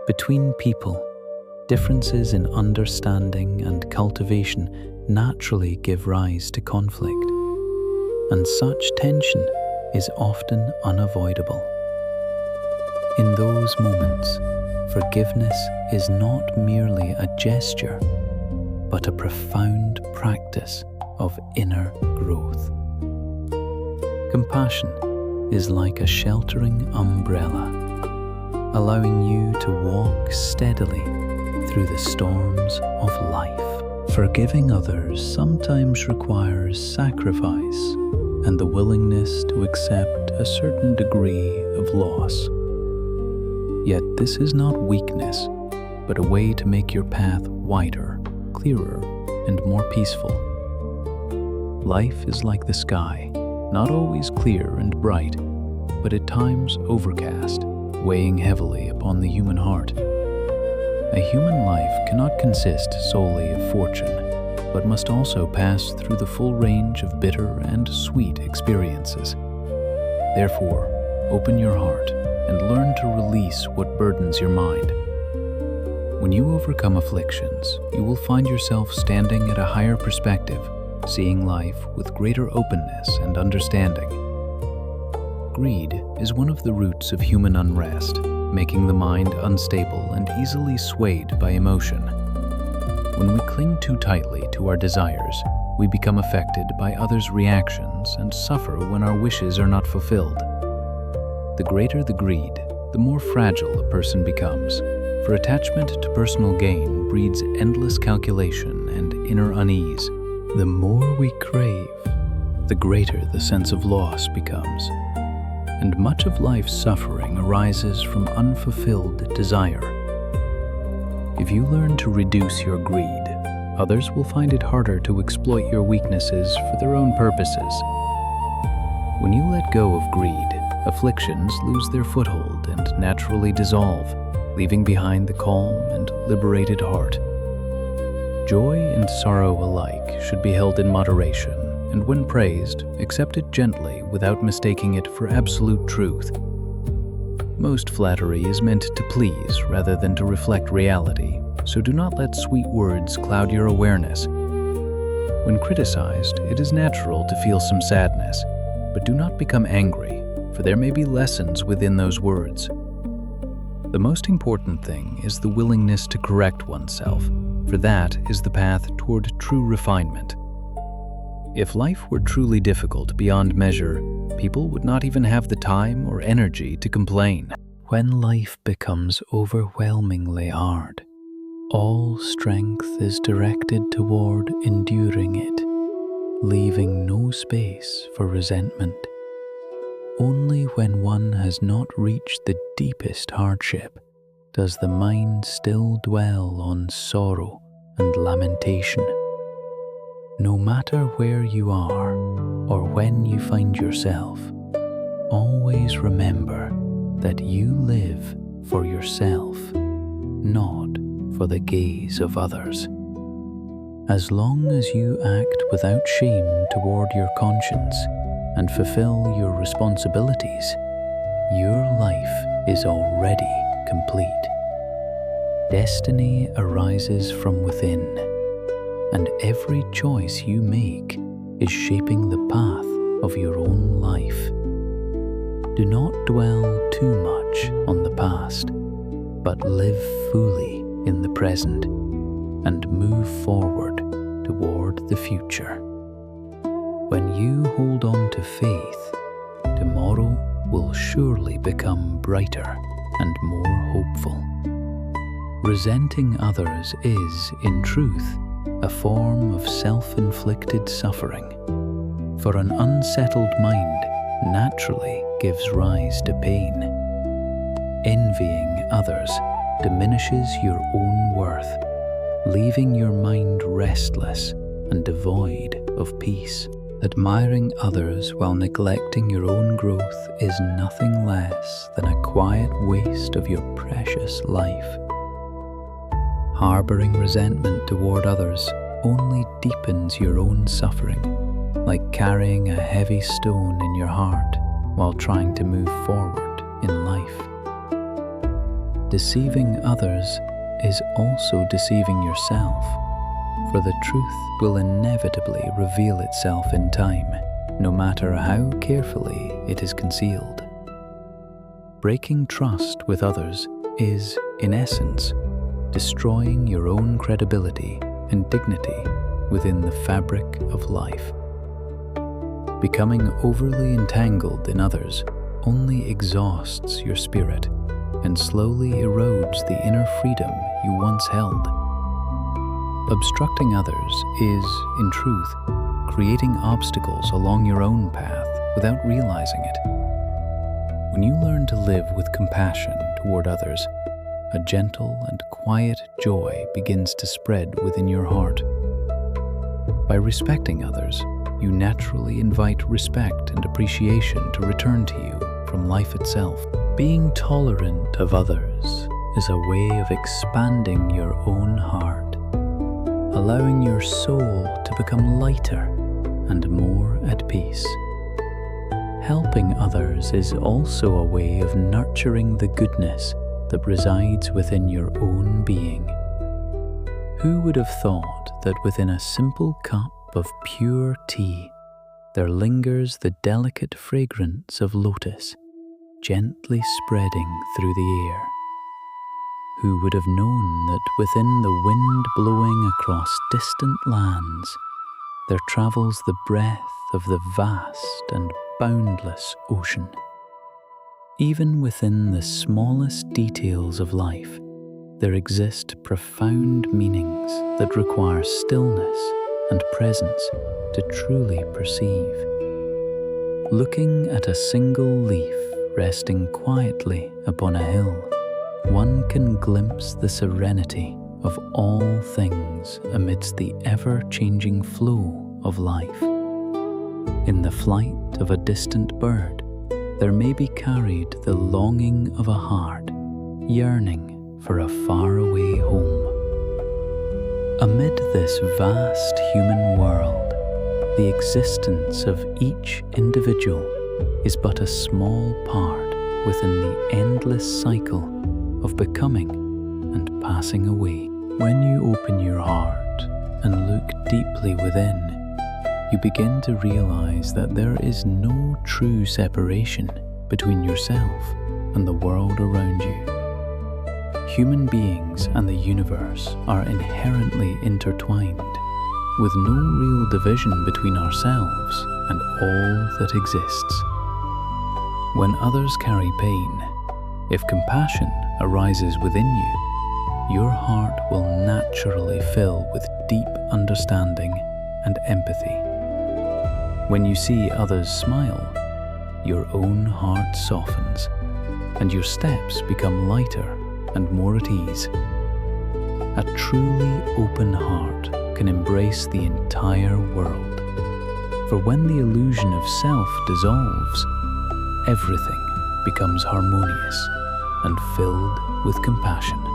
Between people, differences in understanding and cultivation naturally give rise to conflict, and such tension is often unavoidable. In those moments, forgiveness is not merely a gesture, but a profound practice of inner growth. Compassion is like a sheltering umbrella, allowing you to walk steadily through the storms of life. Forgiving others sometimes requires sacrifice and the willingness to accept a certain degree of loss. Yet this is not weakness, but a way to make your path wider, clearer, and more peaceful. Life is like the sky, not always clear and bright, but at times overcast, weighing heavily upon the human heart. A human life cannot consist solely of fortune, but must also pass through the full range of bitter and sweet experiences. Therefore, open your heart and learn to release what burdens your mind. When you overcome afflictions, you will find yourself standing at a higher perspective, seeing life with greater openness and understanding. Greed is one of the roots of human unrest, making the mind unstable and easily swayed by emotion. When we cling too tightly to our desires, we become affected by others' reactions and suffer when our wishes are not fulfilled. The greater the greed, the more fragile a person becomes, for attachment to personal gain breeds endless calculation and inner unease. The more we crave, the greater the sense of loss becomes, and much of life's suffering arises from unfulfilled desire. If you learn to reduce your greed, others will find it harder to exploit your weaknesses for their own purposes. When you let go of greed, afflictions lose their foothold and naturally dissolve, leaving behind the calm and liberated heart. Joy and sorrow alike should be held in moderation, and when praised, accept it gently without mistaking it for absolute truth. Most flattery is meant to please rather than to reflect reality, so do not let sweet words cloud your awareness. When criticized, it is natural to feel some sadness, but do not become angry, for there may be lessons within those words. The most important thing is the willingness to correct oneself, for that is the path toward true refinement. If life were truly difficult beyond measure, people would not even have the time or energy to complain. When life becomes overwhelmingly hard, all strength is directed toward enduring it, leaving no space for resentment. Only when one has not reached the deepest hardship does the mind still dwell on sorrow and lamentation. No matter where you are or when you find yourself, always remember that you live for yourself, not for the gaze of others. As long as you act without shame toward your conscience and fulfill your responsibilities, your life is already complete. Destiny arises from within, and every choice you make is shaping the path of your own life. Do not dwell too much on the past, but live fully in the present and move forward toward the future. When you hold on to faith, tomorrow will surely become brighter and more hopeful. Resenting others is, in truth, a form of self-inflicted suffering, for an unsettled mind naturally gives rise to pain. Envying others diminishes your own worth, leaving your mind restless and devoid of peace. Admiring others while neglecting your own growth is nothing less than a quiet waste of your precious life. Harboring resentment toward others only deepens your own suffering, like carrying a heavy stone in your heart while trying to move forward in life. Deceiving others is also deceiving yourself, for the truth will inevitably reveal itself in time, no matter how carefully it is concealed. Breaking trust with others is, in essence, destroying your own credibility and dignity within the fabric of life. Becoming overly entangled in others only exhausts your spirit and slowly erodes the inner freedom you once held. Obstructing others is, in truth, creating obstacles along your own path without realizing it. When you learn to live with compassion toward others, a gentle and quiet joy begins to spread within your heart. By respecting others, you naturally invite respect and appreciation to return to you from life itself. Being tolerant of others is a way of expanding your own heart, allowing your soul to become lighter and more at peace. Helping others is also a way of nurturing the goodness that resides within your own being. Who would have thought that within a simple cup of pure tea there lingers the delicate fragrance of lotus, gently spreading through the air? Who would have known that within the wind blowing across distant lands there travels the breath of the vast and boundless ocean? Even within the smallest details of life, there exist profound meanings that require stillness and presence to truly perceive. Looking at a single leaf resting quietly upon a hill, one can glimpse the serenity of all things amidst the ever-changing flow of life. In the flight of a distant bird, there may be carried the longing of a heart yearning for a faraway home. Amid this vast human world, the existence of each individual is but a small part within the endless cycle of becoming and passing away. When you open your heart and look deeply within, you begin to realize that there is no true separation between yourself and the world around you. Human beings and the universe are inherently intertwined, with no real division between ourselves and all that exists. When others carry pain, if compassion arises within you, your heart will naturally fill with deep understanding and empathy. When you see others smile, your own heart softens, and your steps become lighter and more at ease. A truly open heart can embrace the entire world, for when the illusion of self dissolves, everything becomes harmonious and filled with compassion.